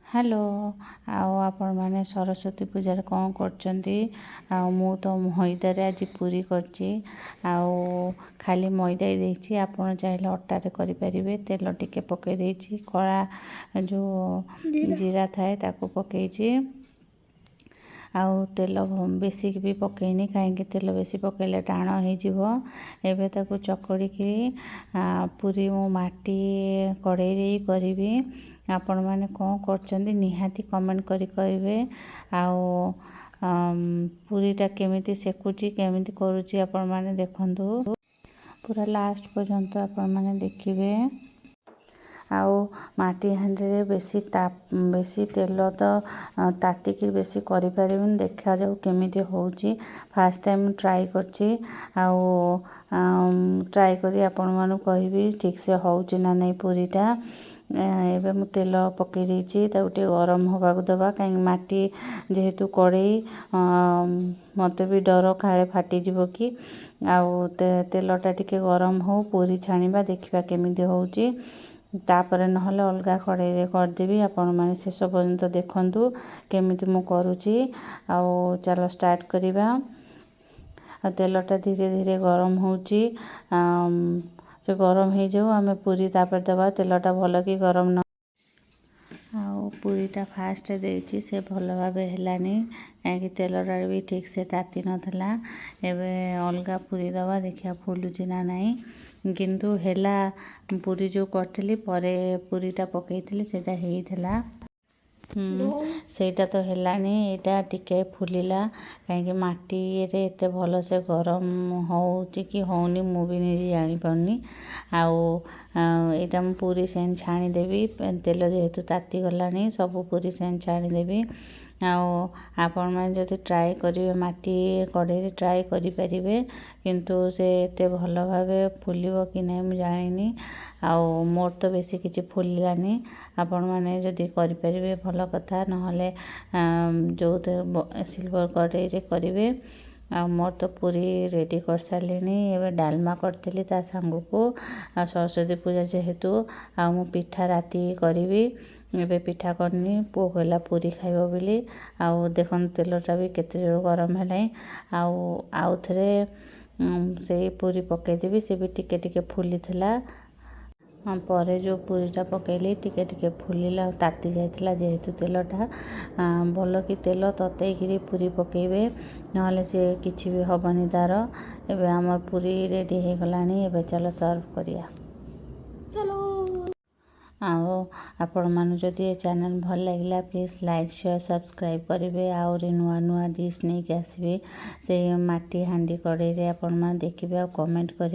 Hello आपण मैंने सरस्वती पूजार कौन कर मु तो मैदा आज पूरी करची खाली मैदा ही देती आपण चाहिए अटारे करें तेल टिके पकई देती कला जो जीरा थाए ताको पकईची तेल बेसी भी पकईनी कहीं तेल बेसी पकईले टाण हो एबे ताको चकड़ी पूरी मु माटी कड़े करी आपण मैंने कौन कर निहाती कमेंट करी करेंगे पूरीटा केमिति सेकुची केमिति करुची आपण मैंने देखंतु पूरा लास्ट पर्यंत आपण मैंने देखिए माटी हांडी बेसी बेसी तेल तो तातिकी बेसी करि परिबेन देखा जाऊ केमिति होउची फास्ट टाइम ट्राई करची ट्राई करी आपण मानु कहबी ठीक से होउची ना नहीं पूरीटा एबे मु तेल पकई देछि ता गोटे गरम होबाक दबा कहीं माटी जेहेतु कड़े मत भी डर काले फाटी जीव कि तेलटा टिके गरम हो पूरी छाणीबा देखिबा केमिति होउची तापर नहले अलगा कड़े करदेवी आपण माने शेष पर्यंत देखंतु केमिति मु करूची चलो स्टार्ट करिबा तेलटा धीरे धीरे गरम होउची से गरम हो जाऊ आम पूरी तापर दबा तेलटा भल कि गरम न पूरीटा फास्ट देती से भल भाव है कहीं तेलटा भी ठीक से ताती नाला एबे अलगा पूरी दबा देखिया फुलुची ना नहीं किंतु हेला पूरी जो करथिली परे पूरीटा पकईथिली सेटा हेइथिला सेटा तो हेलानी एटा टिके फुलिला कहीं माटी रे एते भल से गरम होउची कि होउनी मु भी नहीं जानी पानी एटा पूरी सेन छाणी देवी तेल जेहेतु ताती गलानी सब पूरी सेन छाणी देवी आपण मैंने जदि ट्राए करेंगे माटी कड़े ट्राए करें किंतु से एते भल भाव फुलिबो कि नहीं मुझे जानी मोर तो बेसी किसी फुलानी आपण मैंने जदि करें भल कथा नहले जो सिल्वर कड़े करेंगे मोर तो पूरी रेडी कर सारे एवं डालमा करी ता सांग को सरस्वती पूजा जेहेतु मु पिठा राति करी एबे पिठा करनी पुओ कहला पूरी खाइब बोली देख तेलटा भी केते जोर गरम है आउ थे से पूरी पकईदेवी से भी टिके टिके फुली थिला पर जो पूरीटा पकईली टिके टिके फुलिला ताती जाइथिला जेहेतु तेलटा भल कि तेल ततईकरी पूरी पकईबे नहले से किछि भी हबनी तार एबे हमर पूरी रेडी हो गलानी एबे चलो सर्व करिया आपण मानु जदि ये चैनल भल लगिला प्लीज लाइक शेयर सब्सक्राइब करेंगे आउरी नुआ नुआ डिश नहीं आसबे से माटी हांडी कड़े आपण माने देखिबे कमेंट करेंगे।